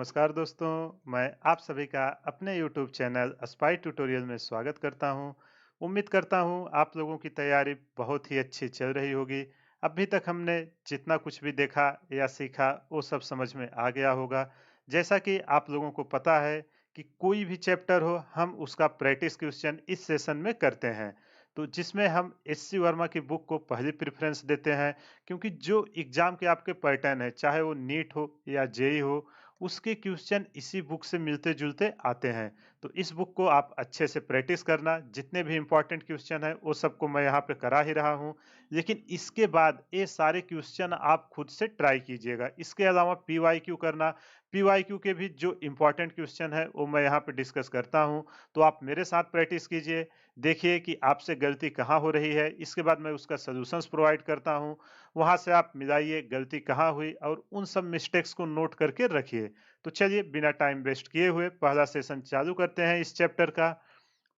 नमस्कार दोस्तों, मैं आप सभी का अपने YouTube चैनल स्पाई ट्यूटोरियल में स्वागत करता हूं। उम्मीद करता हूं आप लोगों की तैयारी बहुत ही अच्छी चल रही होगी। अभी तक हमने जितना कुछ भी देखा या सीखा वो सब समझ में आ गया होगा। जैसा कि आप लोगों को पता है कि कोई भी चैप्टर हो हम उसका प्रैक्टिस क्वेश्चन इस सेशन में करते हैं। तो जिसमें हम एससी वर्मा की बुक को पहली प्रेफरेंस देते हैं, क्योंकि जो एग्जाम के आपके पैटर्न है, चाहे वो नीट हो या जेई हो, उसके क्वेश्चन इसी बुक से मिलते-जुलते आते हैं। तो इस बुक को आप अच्छे से प्रैक्टिस करना, जितने भी इम्पोर्टेंट क्वेश्चन हैं, वो सबको मैं यहाँ पे करा ही रहा हूँ। लेकिन इसके बाद ये सारे क्वेश्चन आप खुद से ट्राई कीजिएगा। इसके अलावा पीवाईक्यू करना, पीवाईक्यू के भी जो इम्पोर्टेंट क्वेश्चन है, वो मैं यहाँ पे डिस्कस करता हूँ। तो आप मेरे साथ प्रैक्टिस कीजिए, देखिए कि आपसे गलती कहाँ हो रही है। इसके बाद मैं उसका सॉल्यूशंस प्रोवाइड करता हूँ। वहाँ से आप मिलाइए गलती कहाँ हुई और उन सब मिस्टेक्स को नोट करके रखिए। तो चलिए बिना टाइम वेस्ट किए हुए पहला सेशन चालू करते हैं इस चैप्टर का।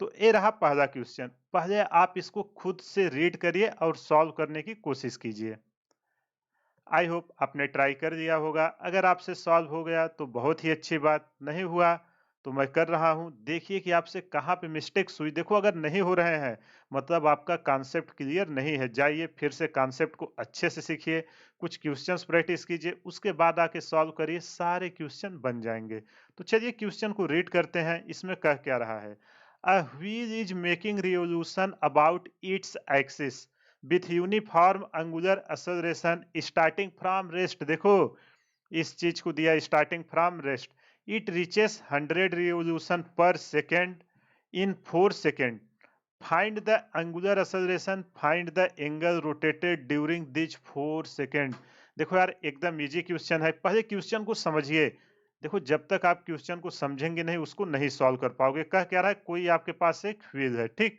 तो ये रहा पहला क्वेश्चन। पहले आप इसको खुद से रीड करिए और सॉल्व करने की कोशिश कीजिए। आई होप आपने ट्राई कर दिया होगा। अगर आपसे सॉल्व हो गया तो बहुत ही अच्छी बात, नहीं हुआ तो मैं कर रहा हूँ। देखिए कि आपसे कहाँ पे मिस्टेक्स हुई। देखो, अगर नहीं हो रहे हैं मतलब आपका कॉन्सेप्ट क्लियर नहीं है। जाइए फिर से कॉन्सेप्ट को अच्छे से सीखिए, कुछ क्वेश्चंस प्रैक्टिस कीजिए, उसके बाद आके सॉल्व करिए, सारे क्वेश्चन बन जाएंगे। तो चलिए क्वेश्चन को रीड करते हैं, इसमें कह क्या रहा है। A wheel is making revolution about its axis with uniform angular acceleration starting from rest. देखो, इस चीज को दिया starting from rest. It reaches 100 revolution per second in 4 second. Find the angular acceleration, find the angle rotated during this 4 second. देखो यार, एकदम easy question है। पहले क्वेश्चन को समझिए। देखो, जब तक आप क्वेश्चन को समझेंगे नहीं, उसको नहीं सॉल्व कर पाओगे। कह क्या रहा है, कोई आपके पास एक व्हील है, ठीक।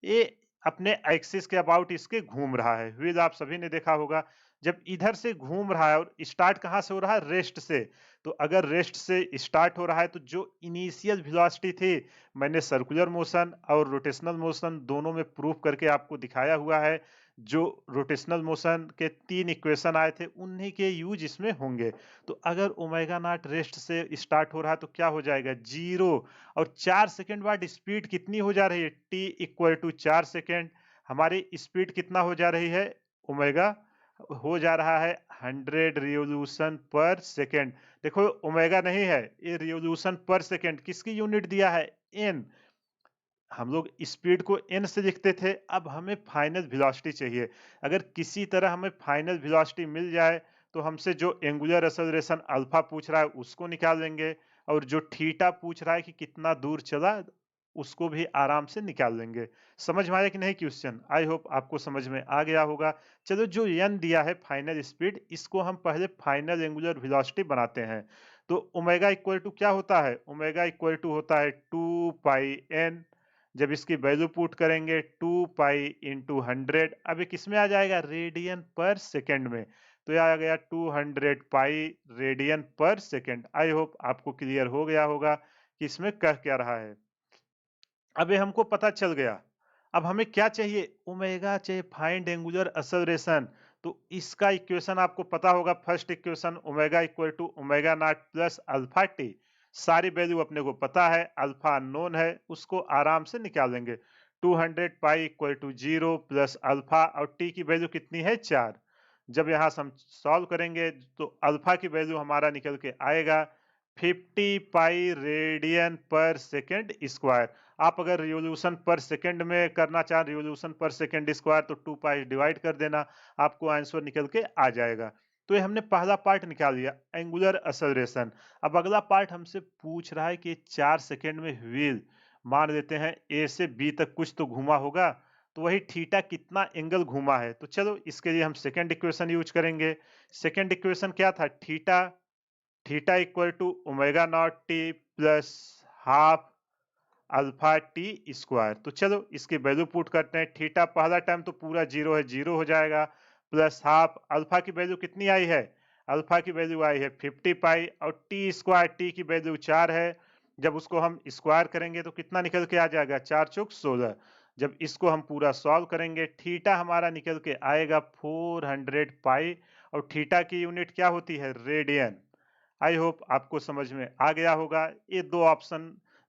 ये अपने एक्सिस के अबाउट इसके घूम रहा है। व्हील आप सभी ने देखा होगा, जब इधर से घूम रहा है और स्टार्ट कहाँ से हो रहा है, रेस्ट से। तो अगर रेस्ट से स्टार्ट हो रहा है तो जो इनिशियल वेलोसिटी थी, मैंने सर्कुलर मोशन और रोटेशनल मोशन दोनों में प्रूफ करके आपको दिखाया हुआ है। जो रोटेशनल मोशन के 3 इक्वेशन आए थे, उन्हीं के यूज इसमें होंगे। तो अगर ओमेगा नॉट रेस्ट से स्टार्ट हो रहा है तो क्या हो जाएगा, जीरो। और 4 सेकंड बाद स्पीड कितनी हो जा रही है, टी इक्वल टू 4 सेकंड। हमारी स्पीड कितना हो जा रही है, ओमेगा हो जा रहा है 100 रिवोल्यूशन पर सेकेंड। देखो, ओमेगा नहीं है, ये रिवोल्यूशन पर सेकेंड किसकी यूनिट दिया है, एन। हम लोग स्पीड को एन से लिखते थे, अब हमें फाइनल वेलोसिटी चाहिए। अगर किसी तरह हमें फाइनल वेलोसिटी मिल जाए तो हमसे जो एंगुलर एक्सेलरेशन अल्फा पूछ रहा है उसको निकाल लेंगे, और जो थीटा पूछ रहा है कि कितना दूर चला, उसको भी आराम से निकाल लेंगे। समझ में आया कि नहीं क्वेश्चन? आई होप आपको समझ में आ गया होगा। चलो, जो एन दिया है फाइनल स्पीड, इसको हम पहले फाइनल एंगुलर वेलोसिटी बनाते हैं। तो ओमेगा इक्वल टू क्या होता है, ओमेगा इक्वल टू होता है 2 पाई एन। जब इसकी वैल्यू पुट करेंगे 2 पाई इंटू 100, अब ये किस में आ जाएगा, रेडियन पर सेकेंड में। तो यह आ गया 200 pi radian per second. I hope आपको क्लियर हो गया होगा कि इसमें कह क्या रहा है। अब ये हमको पता चल गया। अब हमें क्या चाहिए, ओमेगा चाहिए, फाइंड एंगुलर एक्सेलरेशन। तो इसका इक्वेशन आपको पता होगा। First equation, omega equal to omega not plus alpha T. सारी वैल्यू अपने को पता है, अल्फा अननोन है, उसको आराम से निकाल लेंगे। 200 pi equal to 0 plus alpha, और टी की वैल्यू कितनी है, 4। जब यहाँ से हम सॉल्व करेंगे तो अल्फा की वैल्यू हमारा निकल के आएगा 50 pi radian per second square. आप अगर रिवोल्यूशन पर सेकंड में करना चाहें, रिवोल्यूशन पर सेकंड स्क्वायर, तो 2 पाई डिवाइड कर देना, आपको आंसर निकल के आ जाएगा। तो ये हमने पहला पार्ट निकाल लिया, एंगुलर एक्सेलरेशन। अब अगला पार्ट हमसे पूछ रहा है कि 4 सेकंड में व्हील, मान लेते हैं ए से बी तक कुछ तो घूमा होगा, तो वही थीटा कितना एंगल घूमा है। तो चलो, इसके लिए हम सेकंड इक्वेशन यूज करेंगे। सेकंड इक्वेशन क्या था, theta. Theta equal to omega not T plus half alpha T square. तो चलो, इसकी वैल्यू पुट करते हैं। थीटा पहला टाइम तो पूरा जीरो है, जीरो हो जाएगा, प्लस हाफ अल्फा की वैल्यू कितनी आई है, अल्फा की वैल्यू आई है 50 पाई, और टी स्क्वायर, टी की वैल्यू 4 है। जब उसको हम स्क्वायर करेंगे तो कितना निकल के आ जाएगा, 4 चौक 16। जब इसको हम पूरा सॉल्व करेंगे, थीटा हमारा निकल के आएगा 400 पाई, और थीटा की यूनिट क्या होती है, रेडियन। आई होप आपको समझ में आ गया होगा। ये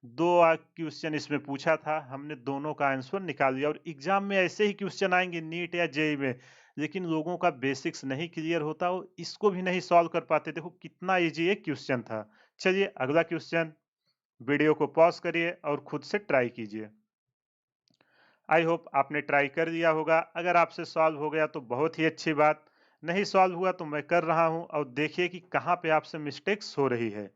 दो क्वेश्चन इसमें पूछा था, हमने दोनों का आंसर निकाल लिया। और एग्जाम में ऐसे ही क्वेश्चन आएंगे नीट या जेई में, लेकिन लोगों का बेसिक्स नहीं क्लियर होता, वो इसको भी नहीं सॉल्व कर पाते। देखो कितना इजी ये क्वेश्चन था। चलिए अगला क्वेश्चन, वीडियो को पॉज करिए और खुद से ट्राई कीजिए। आई होप आपने ट्राई कर दिया होगा। अगर आपसे सॉल्व हो गया तो बहुत ही अच्छी बात, नहीं सॉल्व हुआ तो मैं कर रहा हूं, और देखिए कि कहां पे आपसे मिस्टेक्स हो रही है।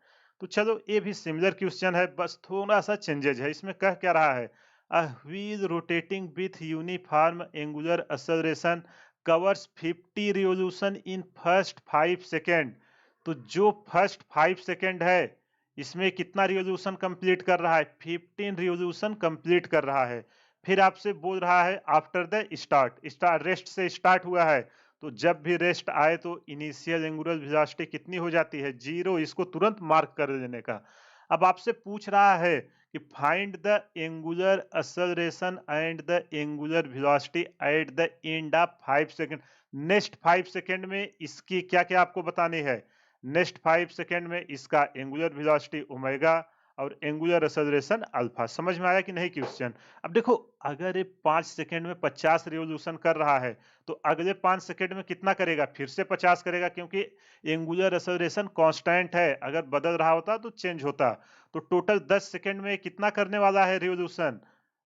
तो चलो ये भी सिमिलर क्वेश्चन है, बस थोड़ा सा चेंजेज है। इसमें कह क्या रहा है, a wheel rotating with uniform angular acceleration covers 50 revolution in first 5 second. तो जो फर्स्ट 5 सेकेंड है, इसमें कितना रिवोल्यूशन कंप्लीट कर रहा है, 15 रिवोल्यूशन कंप्लीट कर रहा है। फिर आपसे बोल रहा है आफ्टर द स्टार्ट रेस्ट से स्टार्ट हुआ है, तो जब भी रेस्ट आए तो इनिशियल एंगुलर वेलोसिटी कितनी हो जाती है, 0। इसको तुरंत मार्क कर लेने का। अब आपसे पूछ रहा है कि find the angular acceleration and the angular velocity at the end of 5 second. Next 5 second में इसकी क्या क्या आपको बतानी है। नेक्स्ट 5 सेकंड में इसका एंगुलर वेलोसिटी ओमेगा और एंगुलर एक्सेलरेशन अल्फा। समझ में आया कि नहीं क्वेश्चन। अब देखो, अगर ये 5 सेकंड में 50 रिवोल्यूशन कर रहा है, तो अगले 5 सेकंड में कितना करेगा, फिर से 50 करेगा, क्योंकि एंगुलर एक्सेलरेशन कांस्टेंट है। अगर बदल रहा होता तो चेंज होता। तो टोटल 10 सेकंड में कितना करने वाला है रिवोल्यूशन,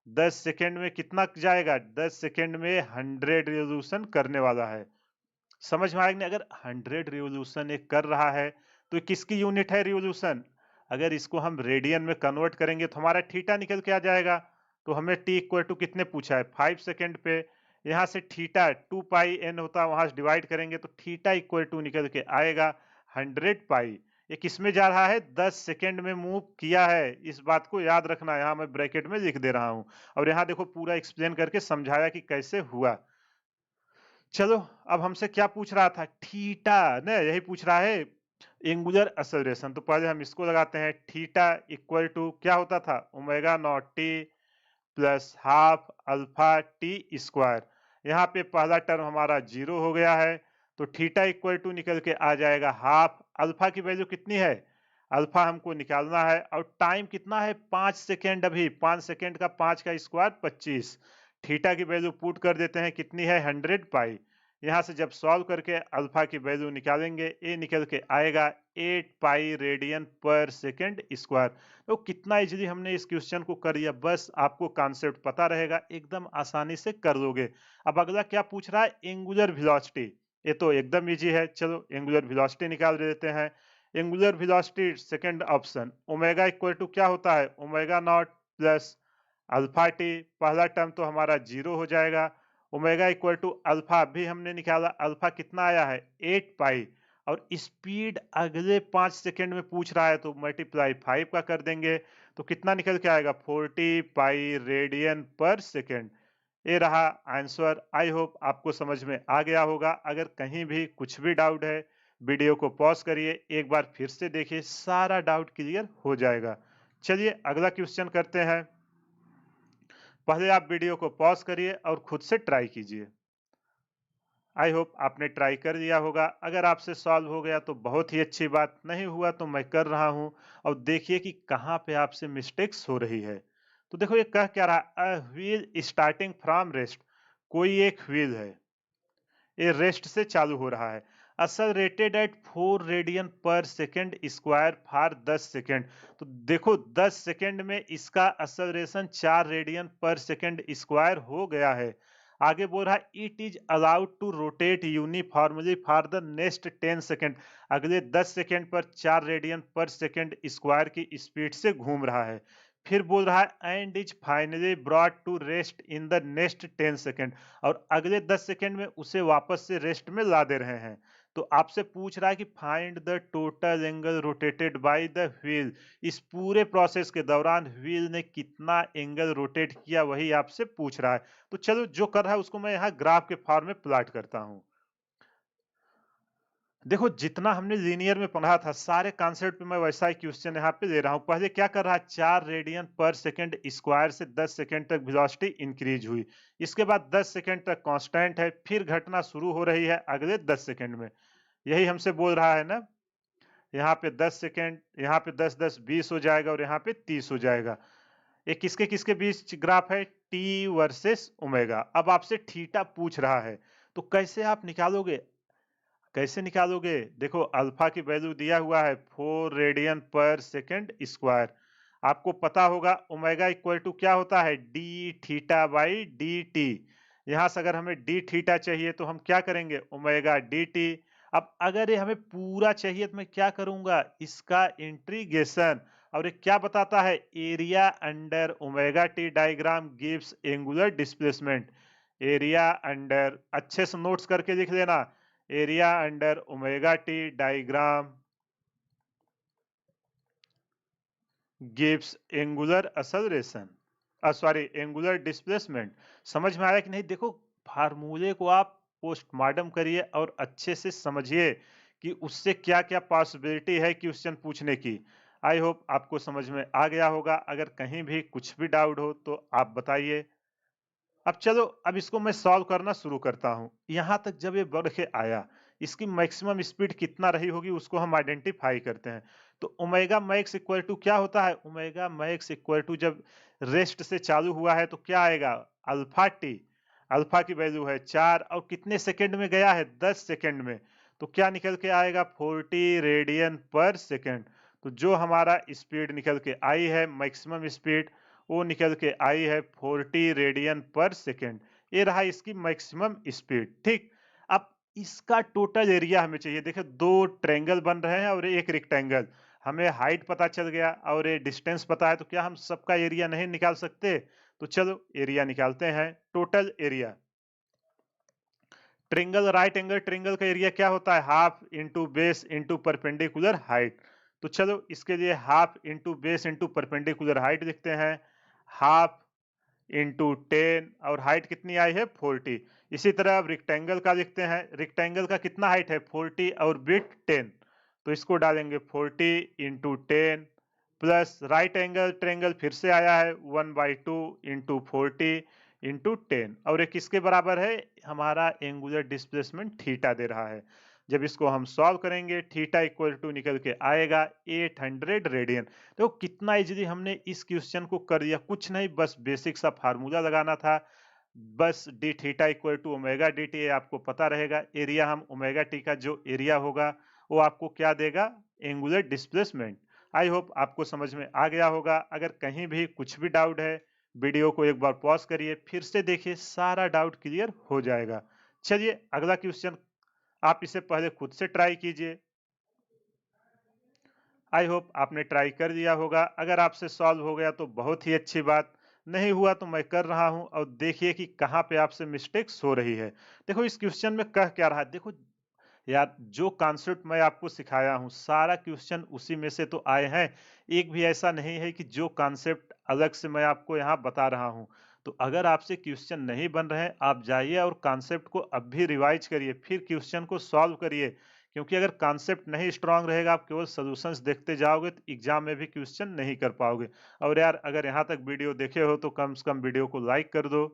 10 सेकंड में कितना जाएगा, 10 सेकंड में 100 रिवोल्यूशन करने वाला है। समझ में आया कि नहीं। अगर 100 रिवोल्यूशन एक कर रहा है, तो किसकी यूनिट है रिवोल्यूशन। अगर इसको हम रेडियन में कन्वर्ट करेंगे तो हमारा थीटा निकल के आ जाएगा। तो हमें टी इक्वल टू कितने पूछा है, 5 सेकंड पे। यहाँ से थीटा 2 पाई एन होता, वहां से डिवाइड करेंगे तो थीटा इक्वल टू निकल के आएगा 100 पाई। ये किसमें जा रहा है, 10 सेकंड में मूव किया है। इस बात को याद रखना, यहाँ मैं ब्रैकेट में लिख दे रहा हूँ। और यहाँ देखो पूरा एक्सप्लेन करके समझाया कि कैसे हुआ। चलो, अब हमसे क्या पूछ रहा था, थीटा ने यही पूछ रहा है, एंगुलर एक्सेलरेशन। तो पहले हम इसको लगाते हैं, थीटा इक्वल टू क्या होता था, omega naught T plus half alpha T square. यहाँ पे पहला टर्म हमारा 0 हो गया है, तो थीटा इक्वल टू निकल के आ जाएगा हाफ। अल्फा की वैल्यू कितनी है, अल्फा हमको निकालना है, और टाइम कितना है 5 सेकेंड। अभी 5 सेकेंड का 5 का स्क्वायर 25। थीटा की वैल्यू पुट कर देते हैं, कितनी है 100 पाई। यहाँ से जब सॉल्व करके अल्फा की वैल्यू निकालेंगे, ए निकल के आएगा 8 pi radian per second square. तो कितना इजीली हमने इस क्वेश्चन को कर लिया, बस आपको कॉन्सेप्ट पता रहेगा एकदम आसानी से कर लोगे। अब अगला क्या पूछ रहा है, एंगुलर वेलोसिटी। ये तो एकदम इजी है, चलो एंगुलर वेलोसिटी निकाल देते हैं। Angular velocity second option, omega equal to क्या होता है, omega not plus alpha T. पहला टर्म तो हमारा 0 हो जाएगा। ओमेगा इक्वल टू अल्फा भी हमने निकाला, अल्फा कितना आया है 8 पाई। और स्पीड अगले 5 सेकंड में पूछ रहा है, तो मल्टीप्लाई 5 का कर देंगे, तो कितना निकल के आएगा 40 पाई रेडियन पर सेकंड। ये रहा आंसर। आई होप आपको समझ में आ गया होगा। अगर कहीं भी कुछ भी डाउट है, वीडियो को पॉज करिए, एक बार फिर से देखिए, सारा डाउट क्लियर हो जाएगा। चलिए अगला क्वेश्चन करते हैं। पहले आप वीडियो को पॉज करिए और खुद से ट्राई कीजिए। आई होप आपने ट्राई कर दिया होगा। अगर आपसे सॉल्व हो गया तो बहुत ही अच्छी बात, नहीं हुआ तो मैं कर रहा हूं, और देखिए कि कहां पे आपसे मिस्टेक्स हो रही है। तो देखो ये कह क्या रहा है, व्हील स्टार्टिंग फ्रॉम रेस्ट। कोई एक व्हील है, ये रेस्ट से चालू हो रहा है, accelerated at 4 radian per second square for 10 second. तो देखो 10 सेकेंड में इसका acceleration 4 radian per second square हो गया है। आगे बोल रहा है it is allowed to rotate uniformly for the next 10 second. अगले 10 सेकेंड पर 4 रेडियन पर सेकेंड स्क्वायर की स्पीड से घूम रहा है। फिर बोल रहा है and is finally brought to rest in the next 10 second, और अगले 10 सेकेंड में उसे वापस से रेस्ट में ला दे रहे हैं। तो आपसे पूछ रहा है कि find the total angle rotated by the wheel. इस पूरे प्रोसेस के दौरान व्हील ने कितना एंगल रोटेट किया, वही आपसे पूछ रहा है। तो चलो जो कर रहा है उसको मैं यहाँ ग्राफ के फॉर्म में प्लॉट करता हूँ। देखो जितना हमने लीनियर में पढ़ा था, सारे कॉन्सेप्ट पे मैं वैसा ही क्वेश्चन यहाँ पे ले रहा हूँ। पहले क्या कर रहा है, 4 रेडियन पर सेकेंड स्क्वायर से 10 सेकेंड तक वेलोसिटी इंक्रीज हुई। इसके बाद 10 सेकेंड तक कांस्टेंट है, फिर घटना शुरू हो रही है अगले 10 सेकेंड में। यही हमसे बोल रहा है ना। यहाँ पे 10 सेकेंड, यहाँ पे 10 10 20 हो जाएगा और यहाँ पे 30 हो जाएगा। ये किसके किसके बीच ग्राफ है? T versus omega. अब आपसे थीटा पूछ रहा है तो कैसे आप निकालोगे? कैसे निकालोगे? देखो अल्फा की वैल्यू दिया हुआ है 4 रेडियन पर सेकेंड स्क्वायर। आपको पता होगा ओमेगा इक्वल टू क्या होता है? D theta by D T. यहां से अगर हमें डी थीटा चाहिए तो हम क्या करेंगे? Omega D T. अब अगर ये हमें पूरा चाहिए तो मैं क्या करूंगा? इसका इंटीग्रेशन। और ये क्या बताता है? Area under omega T diagram gives angular displacement. Area under, अच्छे से नोट्स करके लिख लेना। Area under omega T diagram gives angular acceleration, sorry angular displacement. समझ में आया कि नहीं? देखो फार्मूले को आप पोस्टमार्टम करिए और अच्छे से समझिए कि उससे क्या क्या पॉसिबिलिटी है क्वेश्चन पूछने की। आई होप आपको समझ में आ गया होगा। अगर कहीं भी कुछ भी डाउट हो तो आप बताइए। अब चलो, अब इसको मैं सॉल्व करना शुरू करता हूं। यहां तक जब ये बढ़ के आया, इसकी मैक्सिमम स्पीड कितना रही होगी उसको हम आइडेंटिफाई करते हैं। तो ओमेगा मैक्स इक्वल टू क्या होता है? ओमेगा मैक्स इक्वल टू जब रेस्ट से चालू हुआ है तो क्या आएगा? Alpha T. अल्फा की वैल्यू है 4 और कितने सेकंड में गया है? 10 सेकंड में। तो क्या निकल के आएगा? 40 रेडियन पर सेकंड। तो जो हमारा स्पीड निकल के आई है, मैक्सिमम स्पीड, वो निकल के आई है 40 रेडियन पर सेकेंड। ये रहा इसकी मैक्सिमम स्पीड। ठीक, अब इसका टोटल एरिया हमें चाहिए। देखिए दो ट्रायंगल बन रहे हैं और एक रेक्टेंगल। हमें हाइट पता चल गया और ये डिस्टेंस पता है, तो क्या हम सबका एरिया नहीं निकाल सकते? तो चलो एरिया निकालते हैं। Total area, triangle right angle triangle का एरिया क्या होता है? Half into base into perpendicular height. तो चलो इसके लिए half into base into perpendicular height लिखते हैं। हाफ इंटू 10 और हाइट कितनी आई है? 40। इसी तरह अब रिक्टेंगल का लिखते हैं। रिक्टेंगल का कितना हाइट है? 40 और बिट 10। तो इसको डालेंगे 40 into 10 plus right angle triangle फिर से आया है 1/2 इंटू 40 इंटू 10 और ये किसके बराबर है? हमारा एंगुलर डिस्प्लेसमेंट थीटा दे रहा है। जब इसको हम सॉल्व करेंगे थीटा इक्वल टू निकल के आएगा 800 रेडियन। तो कितना इजीली हमने इस क्वेश्चन को कर दिया। कुछ नहीं, बस बेसिक सा फार्मूला लगाना था। बस D theta equal to omega D T आपको पता रहेगा। एरिया हम ओमेगा टी का जो एरिया होगा वो आपको क्या देगा? Angular displacement. आई होप आपको समझ में आ गया होगा। अगर कहीं भी कुछ भी डाउट है, वीडियो को एक बार पॉज करिए, फिर से देखिए, सारा डाउट क्लियर हो जाएगा। चलिए अगला क्वेश्चन, आप इसे पहले खुद से ट्राई कीजिए। आई होप आपने ट्राई कर दिया होगा। अगर आपसे सॉल्व हो गया तो बहुत ही अच्छी बात, नहीं हुआ तो मैं कर रहा हूं और देखिए कि कहां पे आपसे मिस्टेक्स हो रही है। देखो इस क्वेश्चन में कह क्या रहा है। देखो यार, जो कॉन्सेप्ट मैं आपको सिखाया हूं सारा क्वेश्चन उसी में से तो आए हैं। एक भी ऐसा नहीं है कि जो कॉन्सेप्ट अलग से मैं आपको यहाँ बता रहा हूं। तो अगर आपसे क्वेश्चन नहीं बन रहे हैं, आप जाइए और कॉन्सेप्ट को अब भी रिवाइज करिए, फिर क्वेश्चन को सॉल्व करिए। क्योंकि अगर कॉन्सेप्ट नहीं स्ट्रांग रहेगा, आप केवल सॉल्यूशंस देखते जाओगे तो एग्जाम में भी क्वेश्चन नहीं कर पाओगे। और यार अगर यहाँ तक वीडियो देखे हो तो कम से कम वीडियो को लाइक कर दो।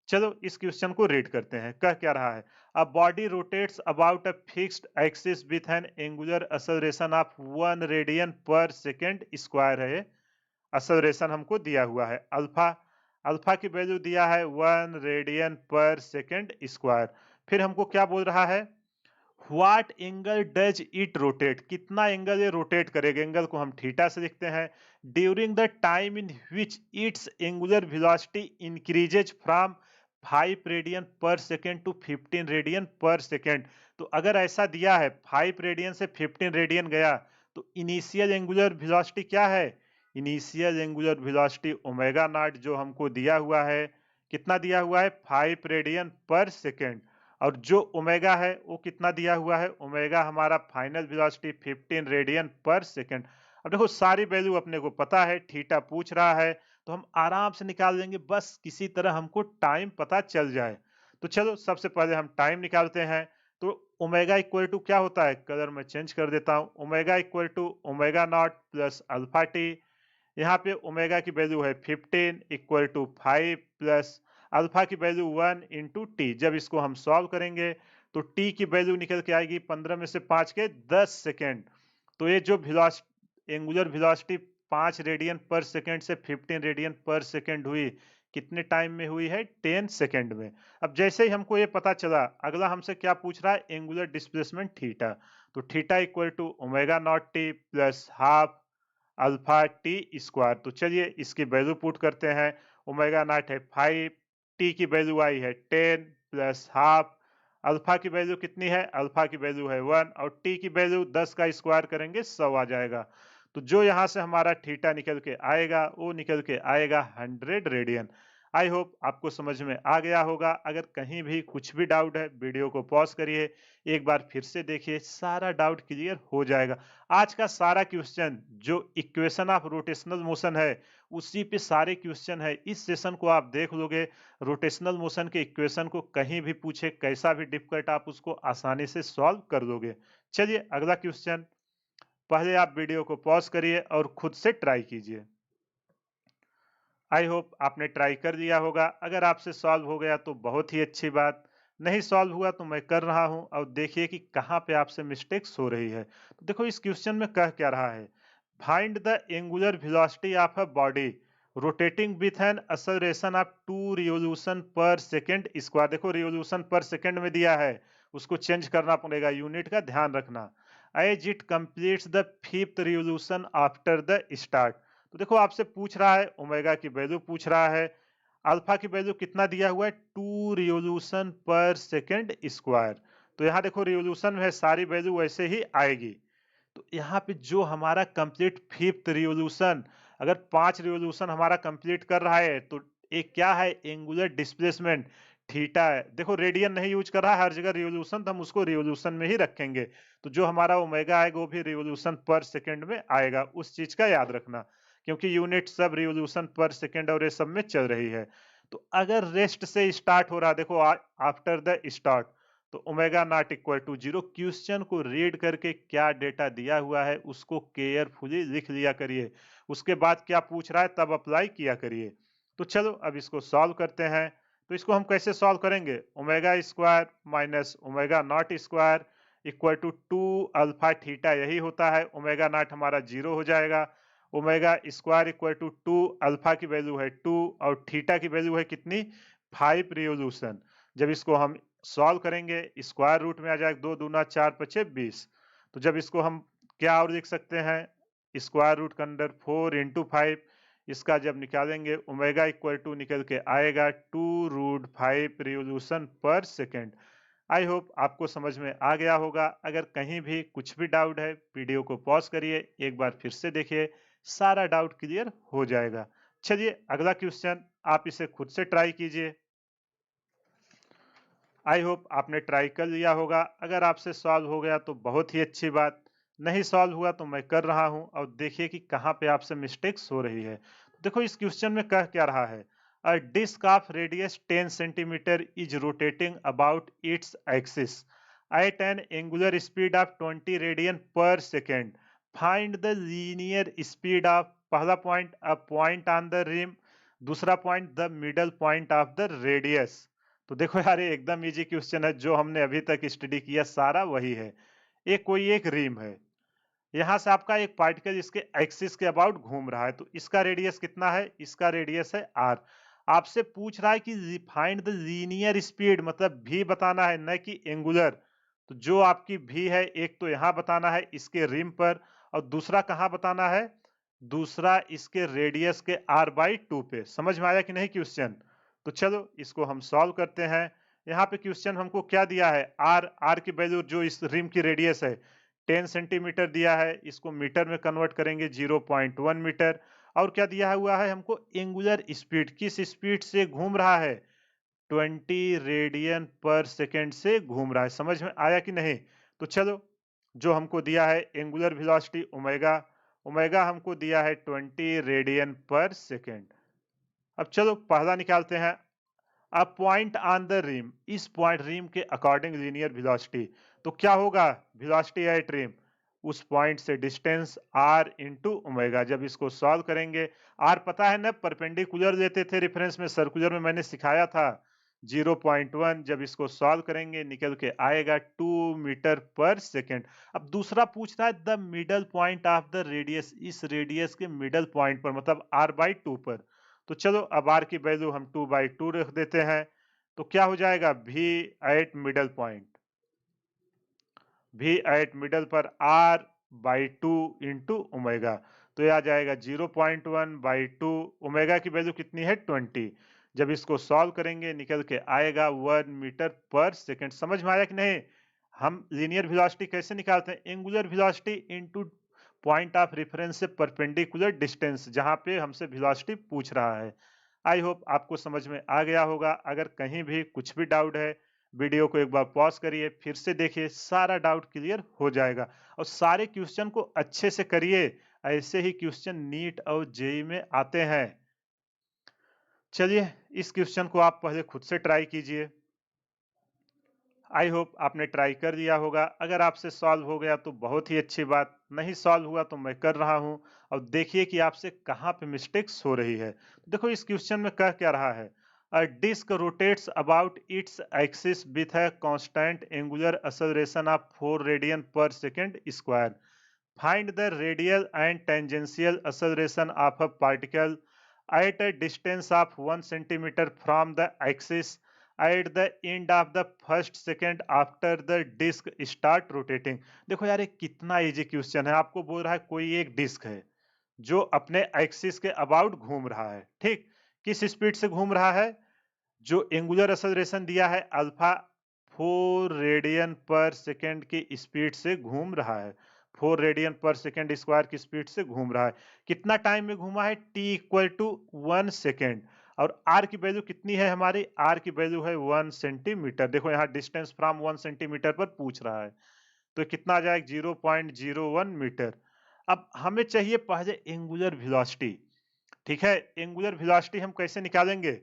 चलो इस क्वेश्चन को रीड करते हैं। कह क्या रहा है? A body rotates about a fixed axis with an angular acceleration of 1 radian per second square है। एक्सेलरेशन हमको दिया हुआ है अल्फा। अल्फा की वैल्यू दिया है 1 रेडियन पर सेकेंड स्क्वायर। फिर हमको क्या बोल रहा है? What angle does it rotate, कितना एंगल ये रोटेट करेगा? एंगल को हम थीटा से लिखते हैं। During the time in which it's angular velocity increases from 5 radian per second to 15 radian per second. तो अगर ऐसा दिया है 5 रेडियन से 15 रेडियन गया, तो इनिशियल एंगुलर वेलोसिटी क्या है? Initial angular velocity omega naught जो हमको दिया हुआ है, कितना दिया हुआ है? 5 रेडियन पर सेकेंड। और जो ओमेगा है वो कितना दिया हुआ है? ओमेगा हमारा final velocity 15 radian per second. अब देखो सारी वैल्यू अपने को पता है, थीटा पूछ रहा है तो हम आराम से निकाल देंगे, बस किसी तरह हमको टाइम पता चल जाए। तो चलो सबसे पहले हम टाइम निकालते हैं। तो ओमेगा इक्वल टू क्या होता है? कलर मैं चेंज कर देता हूं। Omega equal to omega not plus alpha T. यहाँ पे ओमेगा की वैल्यू है 15 इक्वल टू 5 प्लस अल्फा की वैल्यू 1 इंटू टी। जब इसको हम सॉल्व करेंगे तो टी की वैल्यू निकल के आएगी 15 में से 5 के 10 सेकेंड। तो ये जो angular velocity 5 radian per second से 15 रेडियन पर सेकेंड हुई, कितने टाइम में हुई है? 10 सेकेंड में। अब जैसे ही हमको ये पता चला, अगला हमसे क्या पूछ रहा है? Angular displacement theta. तो theta equal to omega not T plus half alpha T square. तो चलिए इसकी वैल्यू पुट करते हैं। ओमेगा नॉट है 5, टी की वैल्यू आई है 10 प्लस हाफ, अल्फा की वैल्यू कितनी है? अल्फा की वैल्यू है 1 और टी की वैल्यू 10 का स्क्वायर करेंगे 100 आ जाएगा। तो जो यहाँ से हमारा थीटा निकल के आएगा वो निकल के आएगा 100 रेडियन। आई होप आपको समझ में आ गया होगा। अगर कहीं भी कुछ भी डाउट है, वीडियो को पॉज करिए, एक बार फिर से देखिए, सारा डाउट क्लियर हो जाएगा। आज का सारा क्वेश्चन जो इक्वेशन ऑफ रोटेशनल मोशन है उसी पे सारे क्वेश्चन है। इस सेशन को आप देख लोगे, रोटेशनल मोशन के इक्वेशन को कहीं भी पूछे, कैसा भी डिफिकल्ट, आप उसको आसानी से सॉल्व कर दोगे। चलिए अगला क्वेश्चन। पहले आप वीडियो को पॉज करिए और खुद से ट्राई कीजिए। आई होप आपने ट्राई कर लिया होगा। अगर आपसे सॉल्व हो गया तो बहुत ही अच्छी बात, नहीं सॉल्व हुआ तो मैं कर रहा हूं और देखिए कि कहां पे आपसे मिस्टेक्स हो रही है। तो देखो इस क्वेश्चन में कह क्या रहा है, find the angular velocity of a body rotating with an acceleration of 2 revolution per second square. देखो रिवोल्यूशन पर सेकेंड में दिया है, उसको चेंज करना पड़ेगा, यूनिट का ध्यान रखना। As it completes the fifth revolution after the start. तो देखो आपसे पूछ रहा है, ओमेगा की वैल्यू पूछ रहा है, अल्फा की वैल्यू कितना दिया हुआ है? 2 रिवोल्यूशन पर सेकेंड स्क्वायर। तो यहाँ देखो रिवोल्यूशन में है, सारी वैल्यू वैसे ही आएगी। तो यहाँ पे जो हमारा कंप्लीट फिफ्थ रिवोल्यूशन, अगर 5 रिवोल्यूशन हमारा कंप्लीट कर रहा है तो एक क्या है? एंगुलर डिस्प्लेसमेंट थीटा है। देखो रेडियन नहीं यूज कर रहा है हर जगह रिवोल्यूशन, तो हम उसको रिवोल्यूशन में ही रखेंगे। तो जो हमारा ओमेगा आएगा वो भी रिवोल्यूशन पर सेकेंड में आएगा, उस चीज का याद रखना, क्योंकि यूनिट सब रिवोल्यूशन पर सेकेंड और ये सब में चल रही है। तो अगर रेस्ट से स्टार्ट हो रहा, देखो आफ्टर द स्टार्ट, तो omega not equal to 0। Question को रीड करके क्या डेटा दिया हुआ है उसको केयरफुली लिख लिया करिए, उसके बाद क्या पूछ रहा है तब अप्लाई किया करिए। तो चलो अब इसको सॉल्व करते हैं। तो इसको हम कैसे सॉल्व करेंगे? Omega square minus omega not square equal to 2 alpha theta, यही होता है। ओमेगा नॉट हमारा 0 हो जाएगा। Omega square equal to 2 alpha की वैल्यू है 2 और थीटा की वैल्यू है कितनी? 5 रिवोल्यूशन। जब इसको हम सॉल्व करेंगे, स्क्वायर रूट में आ जाएगा, 2 दूना 4 पचे 20। तो जब इसको हम क्या और लिख सकते हैं? स्क्वायर रूट के अंदर 4 इंटू 5, इसका जब निकालेंगे ओमेगा इक्वल टू निकल के आएगा 2 root 5 revolution per second. I hope आपको समझ में आ गया होगा। अगर कहीं भी कुछ भी डाउट है, वीडियो को पॉज करिए, एक बार फिर से देखिए, सारा डाउट क्लियर हो जाएगा। चलिए अगला क्वेश्चन, आप इसे खुद से ट्राई कीजिए। आई होप आपने ट्राई कर लिया होगा। अगर आपसे सॉल्व हो गया तो बहुत ही अच्छी बात, नहीं सॉल्व हुआ तो मैं कर रहा हूं और देखिए कि कहां पे आपसे मिस्टेक्स हो रही है। देखो इस क्वेश्चन में कह क्या रहा है, a disc of radius 10 centimetre is rotating about its axis at an angular speed of 20 radian per second. Find the linear speed of, पहला point a point on the rim, दूसरा point the middle point of the radius. तो देखो यार ये एकदम easy question है, जो हमने अभी तक स्टडी किया सारा वही है। एक कोई एक रिम है, यहाँ से आपका एक पार्टिकल इसके एक्सिस के अबाउट घूम रहा है, तो इसका रेडियस कितना है? इसका रेडियस है आर। आपसे पूछ रहा है कि फाइंड द लीनियर स्पीड, मतलब भी बताना है न कि एंगुलर। तो जो आपकी भी है, एक तो यहाँ बताना है इसके रिम पर, और दूसरा कहाँ बताना है? दूसरा इसके रेडियस के r/2 पे। समझ में आया कि नहीं क्वेश्चन? तो चलो इसको हम सॉल्व करते हैं। यहाँ पे क्वेश्चन हमको क्या दिया है? आर की वैल्यू जो इस रिम की रेडियस है 10 सेंटीमीटर दिया है, इसको मीटर में कन्वर्ट करेंगे 0.1 मीटर। और क्या दिया हुआ है हमको? एंगुलर स्पीड, किस स्पीड से घूम रहा है? 20 रेडियन पर सेकेंड से घूम रहा है। समझ में आया कि नहीं? तो चलो जो हमको दिया है एंगुलर वेलोसिटी ओमेगा, ओमेगा हमको दिया है 20 रेडियन पर सेकेंड। अब चलो पहला निकालते हैं, a point on the rim, इस पॉइंट रिम के अकॉर्डिंग लीनियर वेलोसिटी। तो क्या होगा? वेलोसिटी एट रिम, उस पॉइंट से डिस्टेंस r इंटू ओमेगा। जब इसको सॉल्व करेंगे, r पता है ना, परपेंडिकुलर लेते थे रेफरेंस में, सर्कुलर में मैंने सिखाया था। 0.1, जब इसको सॉल्व करेंगे निकल के आएगा 2 मीटर पर सेकेंड। अब दूसरा पूछ रहा है the middle point of the radius, इस रेडियस के मिडल पॉइंट पर मतलब r/2 पर। तो चलो अब r की वैल्यू हम 2/2 रख देते हैं। तो क्या हो जाएगा v eight middle point, v eight middle पर r/2 इंटू ओमेगा। तो यह आ जाएगा 0.1/2, ओमेगा की वैल्यू कितनी है 20। जब इसको सॉल्व करेंगे निकल के आएगा 1 मीटर पर सेकेंड। समझ में आया कि नहीं? हम लीनियर वेलोसिटी कैसे निकालते हैं? Angular velocity into point of reference से परपेंडिकुलर डिस्टेंस, जहां पे हमसे वेलोसिटी पूछ रहा है। आई होप आपको समझ में आ गया होगा। अगर कहीं भी कुछ भी डाउट है, वीडियो को एक बार पॉज करिए, फिर से देखिए, सारा डाउट क्लियर हो जाएगा। और सारे क्वेश्चन को अच्छे से करिए, ऐसे ही क्वेश्चन नीट और जेईई में आते हैं। चलिए इस क्वेश्चन को आप पहले खुद से ट्राई कीजिए। आई होप आपने ट्राई कर दिया होगा। अगर आपसे सॉल्व हो गया तो बहुत ही अच्छी बात, नहीं सॉल्व हुआ तो मैं कर रहा हूं। और देखिए कि आपसे कहां पे मिस्टेक्स हो रही है। देखो इस क्वेश्चन में कह क्या रहा है, a disc rotates about its axis with a constant angular acceleration of 4 radian per second square. Find the radial and tangential acceleration of a particle at a distance of 1 centimeter from the axis at the end of the first second after the disk start rotating। देखो यार ये कितना easy question है। आपको बोल रहा है कोई एक डिस्क है जो अपने एक्सिस के अबाउट घूम रहा है, ठीक? किस स्पीड से घूम रहा है? जो एंगुलर एक्सेलरेशन दिया है अल्फा, 4 रेडियन पर सेकेंड की स्पीड से घूम रहा है। 4 रेडियन पर सेकेंड स्क्वायर की स्पीड से घूम रहा है। कितना टाइम में घूमा है? t equal to 1 second. और r की वैल्यू कितनी है हमारी? r की वैल्यू है 1 सेंटीमीटर। देखो यहाँ डिस्टेंस फ्रॉम 1 सेंटीमीटर पर पूछ रहा है, तो कितना आ जाएगा? 0.01 मीटर। अब हमें चाहिए पहले एंगुलर वेलोसिटी, ठीक है? एंगुलर वेलोसिटी हम कैसे निकालेंगे?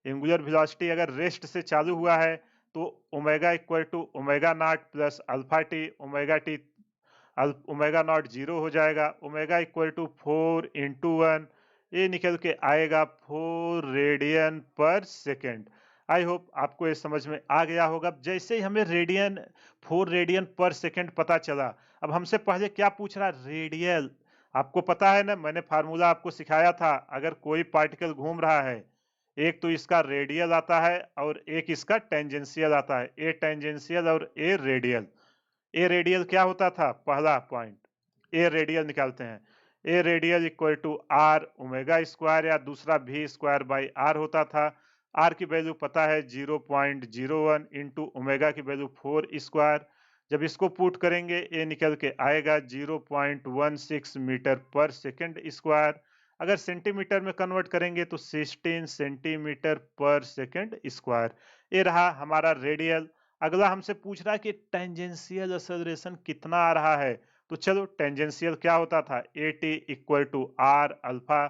एंगुलर वेलोसिटी अगर रेस्ट से चालू हुआ है तो omega equal to omega not plus alpha T, omega T omega not zero हो जाएगा। ओमेगा इक्वल टू 4 इंटू 1, ये निकल के आएगा 4 radian per second. I hope आपको ये समझ में आ गया होगा। जैसे ही हमें रेडियन 4 रेडियन पर सेकेंड पता चला, अब हमसे पहले क्या पूछ रहा? रेडियल। आपको पता है ना, मैंने फार्मूला आपको सिखाया था। अगर कोई पार्टिकल घूम रहा है, एक तो इसका रेडियल आता है और एक इसका टेंजेंशियल आता है। ए टेंजेंशियल और ए रेडियल। ए रेडियल क्या होता था? पहला पॉइंट, ए रेडियल निकालते हैं। A radial equal to are omega square, या दूसरा भी स्क्वायर बाई आर होता था। आर की वैल्यू पता है 0.01 इंटू ओमेगा की वैल्यू 4 स्क्वायर। जब इसको पुट करेंगे ए निकल के आएगा 0.16 मीटर पर सेकेंड स्क्वायर। अगर सेंटीमीटर में कन्वर्ट करेंगे तो 16 सेंटीमीटर पर सेकेंड स्क्वायर। ये रहा हमारा रेडियल। अगला हमसे पूछ रहा है कि टेंजेंशियल एक्सेलरेशन कितना आ रहा है। तो चलो टेंजेंशियल क्या होता था? A T equal to R alpha.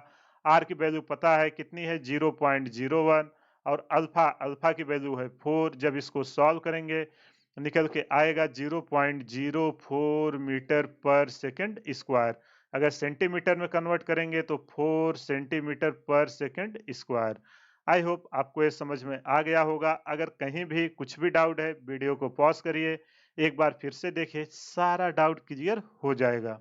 R की वैल्यू पता है कितनी है? 0.01। और अल्फा, अल्फा की वैल्यू है 4। जब इसको सॉल्व करेंगे निकल के आएगा 0.04 मीटर पर सेकेंड स्क्वायर। अगर सेंटीमीटर में कन्वर्ट करेंगे तो 4 सेंटीमीटर पर सेकेंड स्क्वायर। आई होप आपको ये समझ में आ गया होगा। अगर कहीं भी कुछ भी डाउट है, वीडियो को पॉज करिए, एक बार फिर से देखिए, सारा डाउट क्लियर हो जाएगा।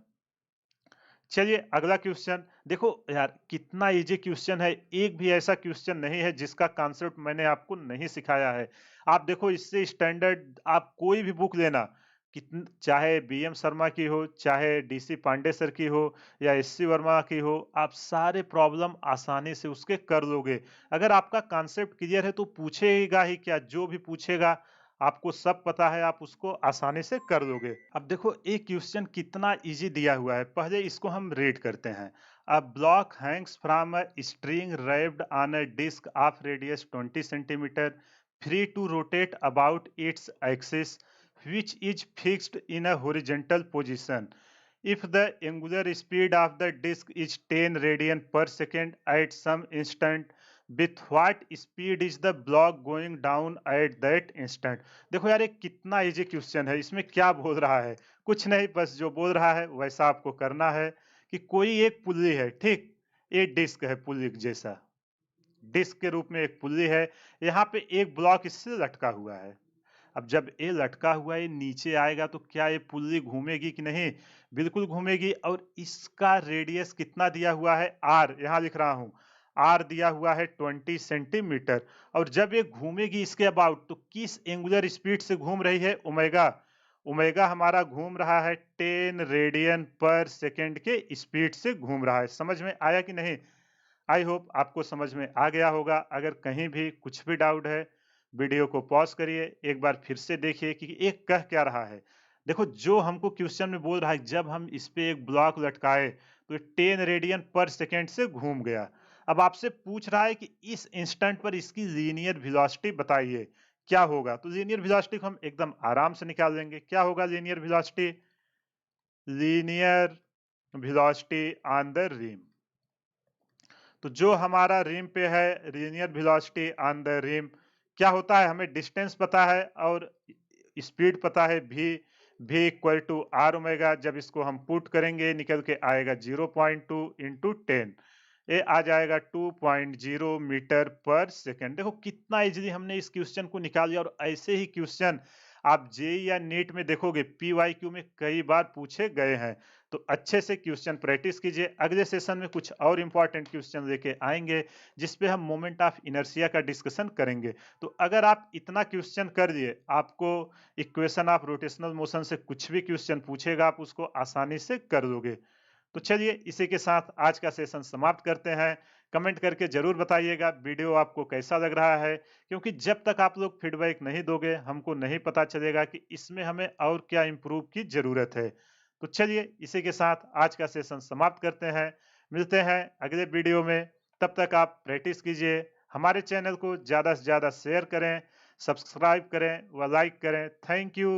चलिए अगला क्वेश्चन देखो। यार कितना इजी क्वेश्चन है, एक भी ऐसा क्वेश्चन नहीं है जिसका कॉन्सेप्ट मैंने आपको नहीं सिखाया है। आप देखो इससे स्टैंडर्ड आप कोई भी बुक लेना, चाहे बीएम शर्मा की हो, चाहे डीसी पांडे सर की हो, या एससी वर्मा की हो, आप सारे प्रॉब्लम आसानी से उसके कर लोगे। अगर आपका कॉन्सेप्ट क्लियर है तो पूछेगा ही क्या, जो भी पूछेगा आपको सब पता है, आप उसको आसानी से कर लोगे। अब देखो एक क्वेश्चन कितना इजी दिया हुआ है, पहले इसको हम रीड करते हैं। A block hangs from a string wrapped on a disc of radius 20 centimetre, free to rotate about its axis which is fixed in a horizontal position. If the angular speed of the disk is 10 radian per second at some instant, with what speed is the block going down at that instant? देखो यार ये कितना easy question है। इसमें क्या बोल रहा है? कुछ नहीं, बस जो बोल रहा है वैसा आपको करना है। कि कोई एक पुल्ली है, ठीक? ये डिस्क है पुल्ली जैसा, डिस्क के रूप में एक पुल्ली है, यहाँ पे एक ब्लॉक इससे लटका हुआ है। अब जब ये लटका हुआ ये नीचे आएगा तो क्या ये पुल्ली घूमेगी कि नहीं? बिल्कुल घूमेगी। और इसका रेडियस कितना दिया हुआ है? आर, यहाँ लिख रहा हूँ। आर दिया हुआ है 20 सेंटीमीटर। और जब ये घूमेगी इसके अबाउट, तो किस एंगुलर स्पीड से घूम रही है? ओमेगा। ओमेगा हमारा घूम रहा है 10 रेडियन पर सेकेंड के स्पीड से घूम रहा है। समझ में आया कि नहीं? आई होप आपको समझ में आ गया होगा। अगर कहीं भी कुछ भी डाउट है, वीडियो को पॉज करिए, एक बार फिर से देखिए कि ये कह क्या रहा है। देखो, जो हमको क्वेश्चन में बोल रहा है, जब हम इस पे एक ब्लॉक लटकाए तो ये 10 रेडियन पर सेकेंड से घूम गया। अब आपसे पूछ रहा है कि इस इंस्टेंट पर इसकी लीनियर वेलोसिटी बताइए, क्या होगा? तो लीनियर वेलोसिटी को हम एकदम आराम से निकाल लेंगे। क्या होगा linear velocity? Linear velocity on the rim. तो जो हमारा रिम पे है, linear velocity on the rim, क्या होता है? हमें डिस्टेंस पता है और स्पीड पता है v। v equal to are omega. जब इसको हम पुट करेंगे, निकल के आएगा 0.2 इंटू 10, ये आ जाएगा 2.0 मीटर पर सेकेंड। देखो कितना इजीली हमने इस क्वेश्चन को निकाल लिया। और ऐसे ही क्वेश्चन आप जेईई या नीट में देखोगे, पीवाईक्यू में कई बार पूछे गए हैं। तो अच्छे से क्वेश्चन प्रैक्टिस कीजिए। अगले सेशन में कुछ और इंपॉर्टेंट क्वेश्चन लेके आएंगे, जिसपे हम मोमेंट ऑफ इनर्शिया का डिस्कशन करेंगे। तो अगर आप इतना क्वेश्चन कर दिए, आपको इक्वेशन ऑफ रोटेशनल मोशन से कुछ भी क्वेश्चन पूछेगा, आप उसको आसानी से कर दोगे। तो चलिए, इसी के साथ आज का सेशन समाप्त करते हैं। कमेंट करके जरूर बताइएगा वीडियो आपको कैसा लग रहा है, क्योंकि जब तक आप लोग फीडबैक नहीं दोगे, हमको नहीं पता चलेगा कि इसमें हमें और क्या इम्प्रूव की जरूरत है। तो चलिए, इसी के साथ आज का सेशन समाप्त करते हैं। मिलते हैं अगले वीडियो में। तब तक आप प्रैक्टिस कीजिए। हमारे चैनल को ज़्यादा से ज़्यादा शेयर करें, सब्सक्राइब करें व लाइक करें। Thank you.